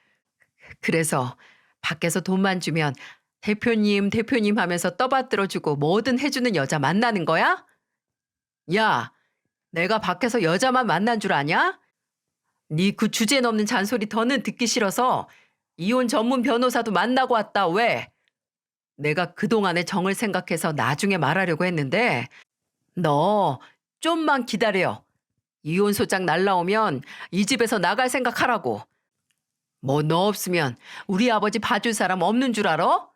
그래서 밖에서 돈만 주면 대표님, 대표님 하면서 떠받들어주고 뭐든 해주는 여자 만나는 거야? 야, 내가 밖에서 여자만 만난 줄 아냐? 네 그 주제 넘는 잔소리 더는 듣기 싫어서 이혼 전문 변호사도 만나고 왔다. 왜? 내가 그동안의 정을 생각해서 나중에 말하려고 했는데 너 좀만 기다려. 이혼 소장 날라오면 이 집에서 나갈 생각하라고. 뭐 너 없으면 우리 아버지 봐줄 사람 없는 줄 알아?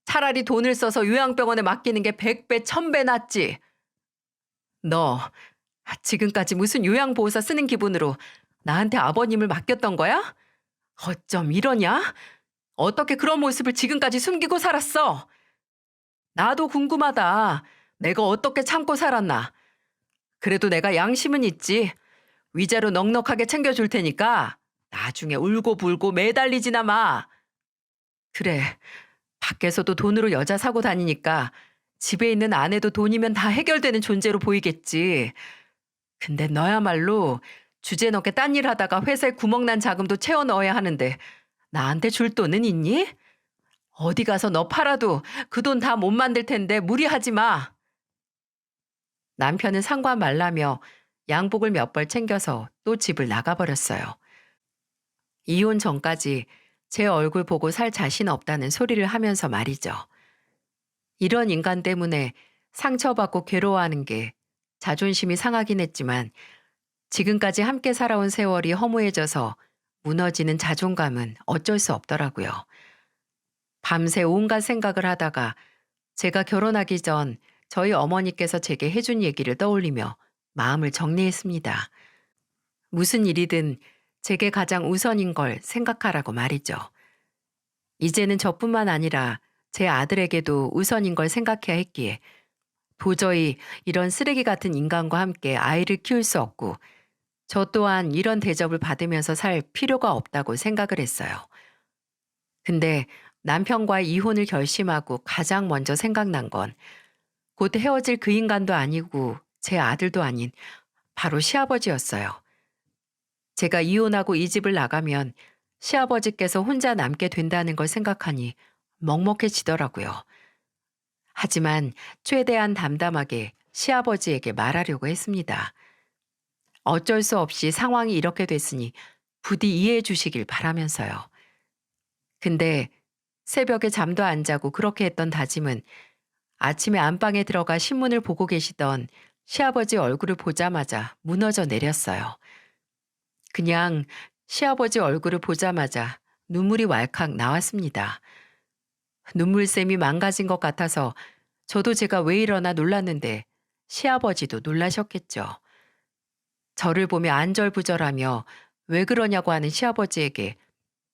차라리 돈을 써서 요양병원에 맡기는 게 100배, 1000배 낫지. 너 지금까지 무슨 요양보호사 쓰는 기분으로 나한테 아버님을 맡겼던 거야? 어쩜 이러냐? 어떻게 그런 모습을 지금까지 숨기고 살았어? 나도 궁금하다. 내가 어떻게 참고 살았나? 그래도 내가 양심은 있지. 위자료 넉넉하게 챙겨줄 테니까 나중에 울고불고 매달리지나 마. 그래, 밖에서도 돈으로 여자 사고 다니니까 집에 있는 아내도 돈이면 다 해결되는 존재로 보이겠지. 근데 너야말로 주제 넘게 딴 일 하다가 회사에 구멍난 자금도 채워 넣어야 하는데 나한테 줄 돈은 있니? 어디 가서 너 팔아도 그 돈 다 못 만들 텐데 무리하지 마. 남편은 상관 말라며 양복을 몇 벌 챙겨서 또 집을 나가버렸어요. 이혼 전까지 제 얼굴 보고 살 자신 없다는 소리를 하면서 말이죠. 이런 인간 때문에 상처받고 괴로워하는 게 자존심이 상하긴 했지만 지금까지 함께 살아온 세월이 허무해져서 무너지는 자존감은 어쩔 수 없더라고요. 밤새 온갖 생각을 하다가 제가 결혼하기 전 저희 어머니께서 제게 해준 얘기를 떠올리며 마음을 정리했습니다. 무슨 일이든 제게 가장 우선인 걸 생각하라고 말이죠. 이제는 저뿐만 아니라 제 아들에게도 우선인 걸 생각해야 했기에 도저히 이런 쓰레기 같은 인간과 함께 아이를 키울 수 없고 저 또한 이런 대접을 받으면서 살 필요가 없다고 생각을 했어요. 근데 남편과의 이혼을 결심하고 가장 먼저 생각난 건 곧 헤어질 그 인간도 아니고 제 아들도 아닌 바로 시아버지였어요. 제가 이혼하고 이 집을 나가면 시아버지께서 혼자 남게 된다는 걸 생각하니 먹먹해지더라고요. 하지만 최대한 담담하게 시아버지에게 말하려고 했습니다. 어쩔 수 없이 상황이 이렇게 됐으니 부디 이해해 주시길 바라면서요. 근데 새벽에 잠도 안 자고 그렇게 했던 다짐은 아침에 안방에 들어가 신문을 보고 계시던 시아버지 얼굴을 보자마자 무너져 내렸어요. 그냥 시아버지 얼굴을 보자마자 눈물이 왈칵 나왔습니다. 눈물샘이 망가진 것 같아서 저도 제가 왜 이러나 놀랐는데 시아버지도 놀라셨겠죠. 저를 보며 안절부절하며 왜 그러냐고 하는 시아버지에게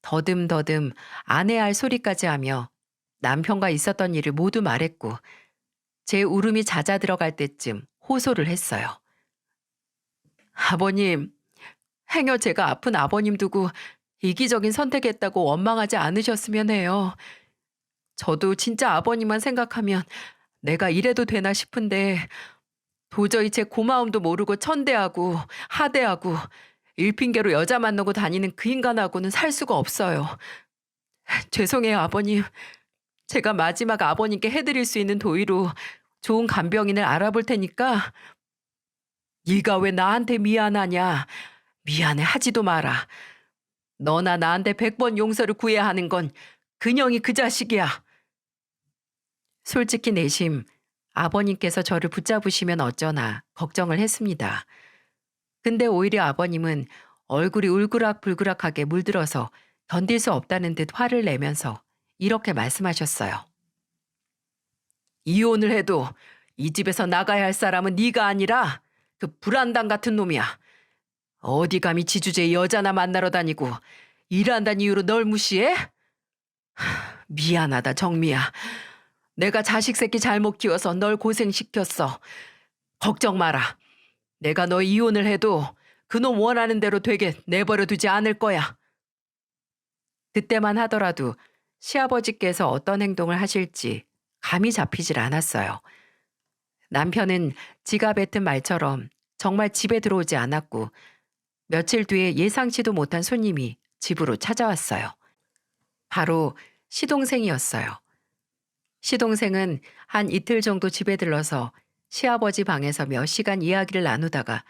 더듬더듬 아내야 할 소리까지 하며 남편과 있었던 일을 모두 말했고 제 울음이 잦아 들어갈 때쯤 호소를 했어요. 아버님, 행여 제가 아픈 아버님 두고 이기적인 선택했다고 원망하지 않으셨으면 해요. 저도 진짜 아버님만 생각하면 내가 이래도 되나 싶은데 도저히 제 고마움도 모르고 천대하고 하대하고 일핑계로 여자 만나고 다니는 그 인간하고는 살 수가 없어요. 죄송해요, 아버님. 제가 마지막 아버님께 해드릴 수 있는 도의로 좋은 간병인을 알아볼 테니까 네가 왜 나한테 미안하냐. 미안해 하지도 마라. 너나 나한테 100번 용서를 구해야 하는 건 근영이 그 자식이야. 솔직히 내심 아버님께서 저를 붙잡으시면 어쩌나 걱정을 했습니다. 근데 오히려 아버님은 얼굴이 울그락불그락하게 물들어서 견딜 수 없다는 듯 화를 내면서 이렇게 말씀하셨어요. 이혼을 해도 이 집에서 나가야 할 사람은 네가 아니라 그 불안당 같은 놈이야. 어디 감히 지주제 여자나 만나러 다니고 일한다는 이유로 널 무시해? 미안하다 정미야. 내가 자식 새끼 잘못 키워서 널 고생시켰어. 걱정 마라. 내가 너 이혼을 해도 그놈 원하는 대로 되게 내버려 두지 않을 거야. 그때만 하더라도 시아버지께서 어떤 행동을 하실지 감이 잡히질 않았어요. 남편은 지가 뱉은 말처럼 정말 집에 들어오지 않았고 며칠 뒤에 예상치도 못한 손님이 집으로 찾아왔어요. 바로 시동생이었어요. 시동생은 한 이틀 정도 집에 들러서 시아버지 방에서 몇 시간 이야기를 나누다가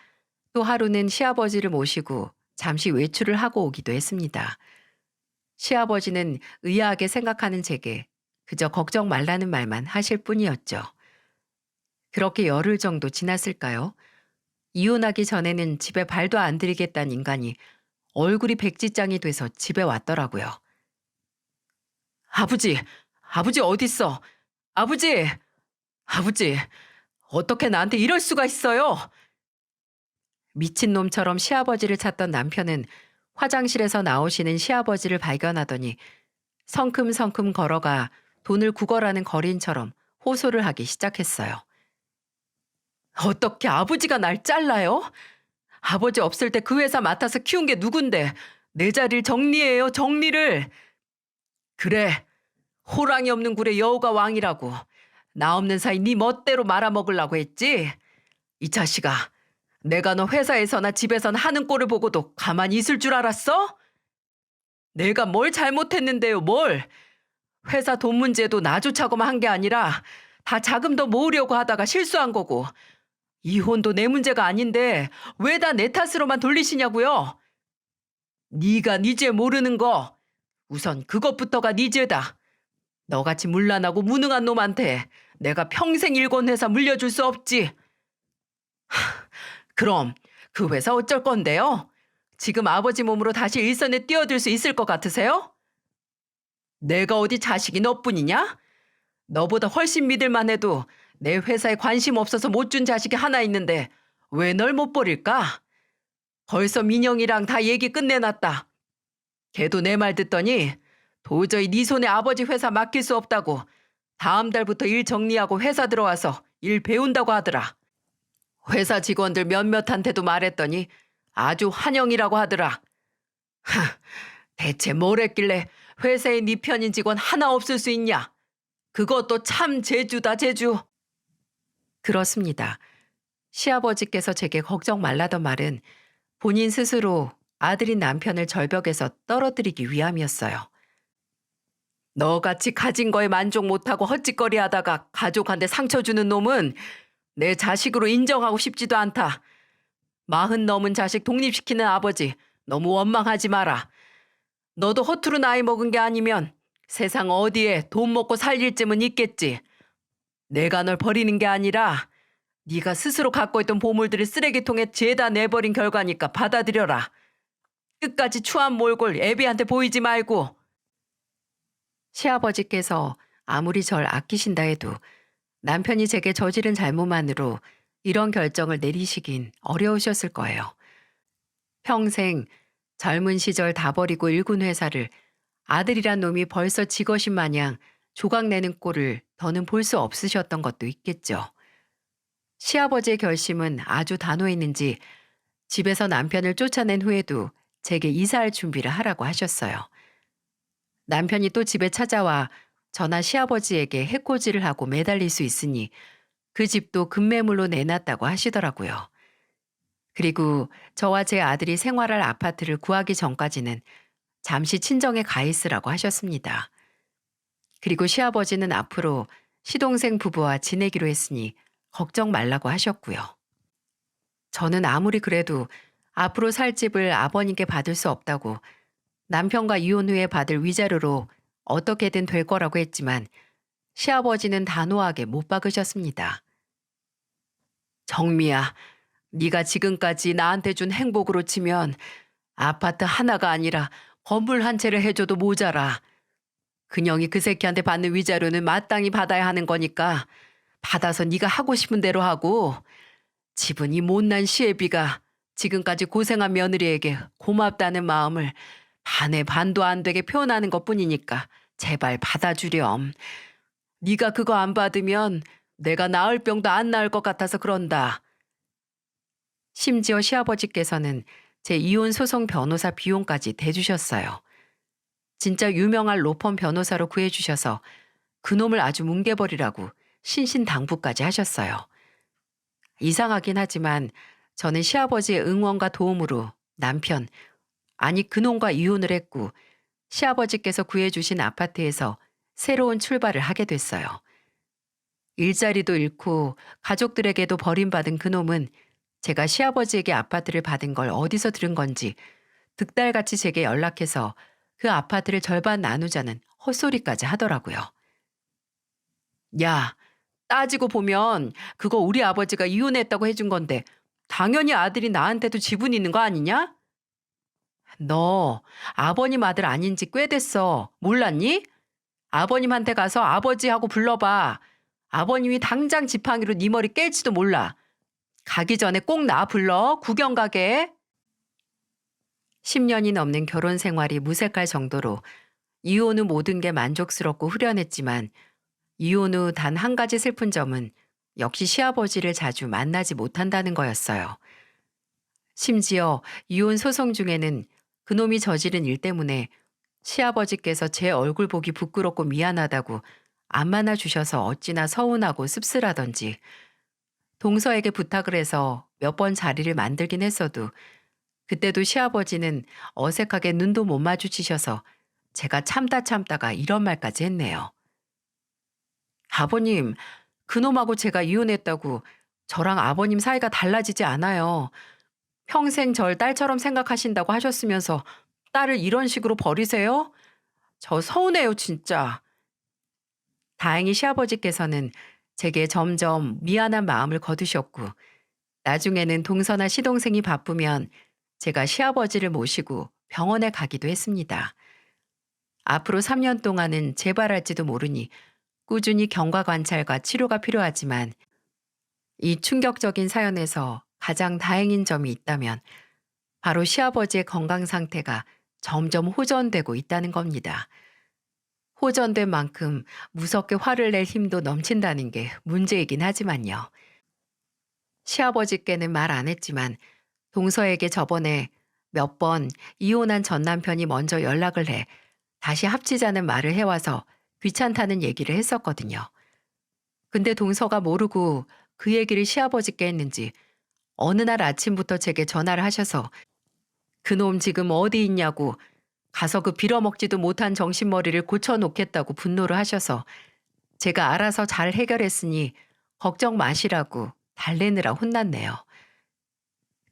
또 하루는 시아버지를 모시고 잠시 외출을 하고 오기도 했습니다. 시아버지는 의아하게 생각하는 제게 그저 걱정 말라는 말만 하실 뿐이었죠. 그렇게 열흘 정도 지났을까요? 이혼하기 전에는 집에 발도 안 들이겠다는 인간이 얼굴이 백지장이 돼서 집에 왔더라고요. 아버지, 아버지 어딨어? 아버지, 아버지, 어떻게 나한테 이럴 수가 있어요? 미친놈처럼 시아버지를 찾던 남편은 화장실에서 나오시는 시아버지를 발견하더니 성큼성큼 걸어가 돈을 구걸하는 거린처럼 호소를 하기 시작했어요. 어떻게 아버지가 날 잘라요? 아버지 없을 때 그 회사 맡아서 키운 게 누군데 내 자리를 정리해요, 정리를. 그래, 호랑이 없는 굴에 여우가 왕이라고. 나 없는 사이 네 멋대로 말아먹으려고 했지? 이 자식아, 내가 너 회사에서나 집에서나 하는 꼴을 보고도 가만히 있을 줄 알았어? 내가 뭘 잘못했는데요, 뭘? 회사 돈 문제도 나조차고만 한 게 아니라 다 자금 더 모으려고 하다가 실수한 거고 이혼도 내 문제가 아닌데 왜 다 내 탓으로만 돌리시냐고요? 네가 네 죄 모르는 거 우선 그것부터가 네 죄다. 너같이 문란하고 무능한 놈한테 내가 평생 일권 회사 물려줄 수 없지. 그럼 그 회사 어쩔 건데요? 지금 아버지 몸으로 다시 일선에 뛰어들 수 있을 것 같으세요? 내가 어디 자식이 너뿐이냐? 너보다 훨씬 믿을만 해도 내 회사에 관심 없어서 못 준 자식이 하나 있는데 왜 널 못 버릴까? 벌써 민영이랑 다 얘기 끝내놨다. 걔도 내 말 듣더니 도저히 네 손에 아버지 회사 맡길 수 없다고 다음 달부터 일 정리하고 회사 들어와서 일 배운다고 하더라. 회사 직원들 몇몇한테도 말했더니 아주 환영이라고 하더라. 대체 뭘 했길래 회사에 네 편인 직원 하나 없을 수 있냐? 그것도 참 재주다, 재주. 그렇습니다. 시아버지께서 제게 걱정 말라던 말은 본인 스스로 아들인 남편을 절벽에서 떨어뜨리기 위함이었어요. 너같이 가진 거에 만족 못하고 헛짓거리 하다가 가족한테 상처 주는 놈은 내 자식으로 인정하고 싶지도 않다. 40 넘은 자식 독립시키는 아버지 너무 원망하지 마라. 너도 허투루 나이 먹은 게 아니면 세상 어디에 돈 먹고 살 일쯤은 있겠지. 내가 널 버리는 게 아니라 네가 스스로 갖고 있던 보물들을 쓰레기통에 죄다 내버린 결과니까 받아들여라. 끝까지 추한 몰골 애비한테 보이지 말고. 시아버지께서 아무리 절 아끼신다 해도 남편이 제게 저지른 잘못만으로 이런 결정을 내리시긴 어려우셨을 거예요. 평생 젊은 시절 다 버리고 일군 회사를 아들이란 놈이 벌써 지거신 마냥 조각내는 꼴을 더는 볼 수 없으셨던 것도 있겠죠. 시아버지의 결심은 아주 단호했는지 집에서 남편을 쫓아낸 후에도 제게 이사할 준비를 하라고 하셨어요. 남편이 또 집에 찾아와 저나 시아버지에게 해코지를 하고 매달릴 수 있으니 그 집도 급매물로 내놨다고 하시더라고요. 그리고 저와 제 아들이 생활할 아파트를 구하기 전까지는 잠시 친정에 가 있으라고 하셨습니다. 그리고 시아버지는 앞으로 시동생 부부와 지내기로 했으니 걱정 말라고 하셨고요. 저는 아무리 그래도 앞으로 살 집을 아버님께 받을 수 없다고 남편과 이혼 후에 받을 위자료로 어떻게든 될 거라고 했지만 시아버지는 단호하게 못 박으셨습니다. 정미야, 네가 지금까지 나한테 준 행복으로 치면 아파트 하나가 아니라 건물 한 채를 해줘도 모자라. 근영이 그 새끼한테 받는 위자료는 마땅히 받아야 하는 거니까 받아서 네가 하고 싶은 대로 하고, 집은 이 못난 시애비가 지금까지 고생한 며느리에게 고맙다는 마음을 반의 반도 안 되게 표현하는 것뿐이니까 제발 받아주렴. 네가 그거 안 받으면 내가 나을 병도 안 나을 것 같아서 그런다. 심지어 시아버지께서는 제 이혼 소송 변호사 비용까지 대주셨어요. 진짜 유명한 로펌 변호사로 구해주셔서 그놈을 아주 뭉개버리라고 신신당부까지 하셨어요. 이상하긴 하지만 저는 시아버지의 응원과 도움으로 남편, 아니 그놈과 이혼을 했고 시아버지께서 구해주신 아파트에서 새로운 출발을 하게 됐어요. 일자리도 잃고 가족들에게도 버림받은 그놈은 제가 시아버지에게 아파트를 받은 걸 어디서 들은 건지 득달같이 제게 연락해서 그 아파트를 절반 나누자는 헛소리까지 하더라고요. 야, 따지고 보면 그거 우리 아버지가 이혼했다고 해준 건데 당연히 아들이 나한테도 지분 있는 거 아니냐? 너 아버님 아들 아닌 지 꽤 됐어. 몰랐니? 아버님한테 가서 아버지하고 불러봐. 아버님이 당장 지팡이로 네 머리 깰지도 몰라. 가기 전에 꼭 나 불러. 구경 가게. 10년이 넘는 결혼 생활이 무색할 정도로 이혼 후 모든 게 만족스럽고 후련했지만 이혼 후 단 한 가지 슬픈 점은 역시 시아버지를 자주 만나지 못한다는 거였어요. 심지어 이혼 소송 중에는 그놈이 저지른 일 때문에 시아버지께서 제 얼굴 보기 부끄럽고 미안하다고 안 만나 주셔서 어찌나 서운하고 씁쓸하던지 동서에게 부탁을 해서 몇 번 자리를 만들긴 했어도 그때도 시아버지는 어색하게 눈도 못 마주치셔서 제가 참다가 이런 말까지 했네요. 아버님, 그놈하고 제가 이혼했다고 저랑 아버님 사이가 달라지지 않아요. 평생 절 딸처럼 생각하신다고 하셨으면서 딸을 이런 식으로 버리세요? 저 서운해요, 진짜. 다행히 시아버지께서는 제게 점점 미안한 마음을 거두셨고 나중에는 동서나 시동생이 바쁘면 제가 시아버지를 모시고 병원에 가기도 했습니다. 앞으로 3년 동안은 재발할지도 모르니 꾸준히 경과 관찰과 치료가 필요하지만 이 충격적인 사연에서 가장 다행인 점이 있다면 바로 시아버지의 건강 상태가 점점 호전되고 있다는 겁니다. 호전된 만큼 무섭게 화를 낼 힘도 넘친다는 게 문제이긴 하지만요. 시아버지께는 말 안 했지만 동서에게 저번에 몇 번 이혼한 전 남편이 먼저 연락을 해 다시 합치자는 말을 해와서 귀찮다는 얘기를 했었거든요. 근데 동서가 모르고 그 얘기를 시아버지께 했는지 어느 날 아침부터 제게 전화를 하셔서 그놈 지금 어디 있냐고 가서 그 빌어먹지도 못한 정신머리를 고쳐놓겠다고 분노를 하셔서 제가 알아서 잘 해결했으니 걱정 마시라고 달래느라 혼났네요.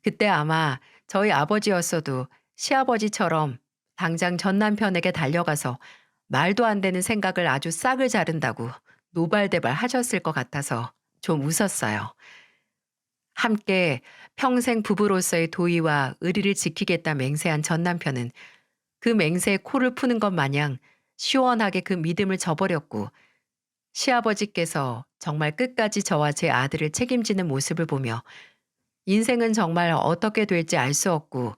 그때 아마 저희 아버지였어도 시아버지처럼 당장 전 남편에게 달려가서 말도 안 되는 생각을 아주 싹을 자른다고 노발대발 하셨을 것 같아서 좀 웃었어요. 함께 평생 부부로서의 도의와 의리를 지키겠다 맹세한 전 남편은 그 맹세에 코를 푸는 것 마냥 시원하게 그 믿음을 저버렸고 시아버지께서 정말 끝까지 저와 제 아들을 책임지는 모습을 보며 인생은 정말 어떻게 될지 알 수 없고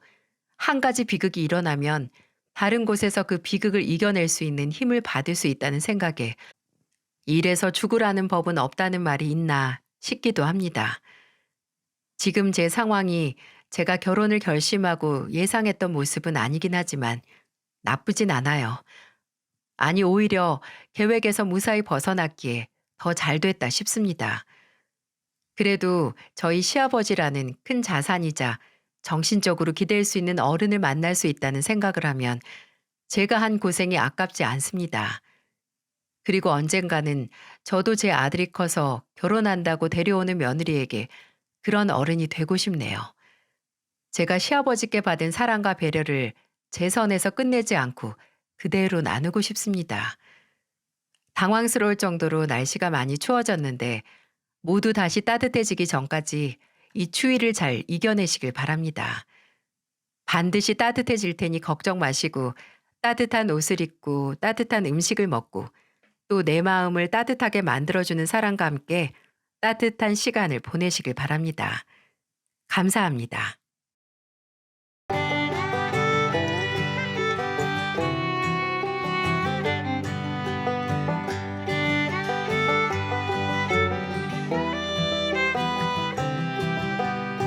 한 가지 비극이 일어나면 다른 곳에서 그 비극을 이겨낼 수 있는 힘을 받을 수 있다는 생각에 이래서 죽으라는 법은 없다는 말이 있나 싶기도 합니다. 지금 제 상황이 제가 결혼을 결심하고 예상했던 모습은 아니긴 하지만 나쁘진 않아요. 아니, 오히려 계획에서 무사히 벗어났기에 더 잘 됐다 싶습니다. 그래도 저희 시아버지라는 큰 자산이자 정신적으로 기댈 수 있는 어른을 만날 수 있다는 생각을 하면 제가 한 고생이 아깝지 않습니다. 그리고 언젠가는 저도 제 아들이 커서 결혼한다고 데려오는 며느리에게 그런 어른이 되고 싶네요. 제가 시아버지께 받은 사랑과 배려를 제 선에서 끝내지 않고 그대로 나누고 싶습니다. 당황스러울 정도로 날씨가 많이 추워졌는데 모두 다시 따뜻해지기 전까지 이 추위를 잘 이겨내시길 바랍니다. 반드시 따뜻해질 테니 걱정 마시고 따뜻한 옷을 입고 따뜻한 음식을 먹고 또 내 마음을 따뜻하게 만들어주는 사람과 함께 따뜻한 시간을 보내시길 바랍니다. 감사합니다.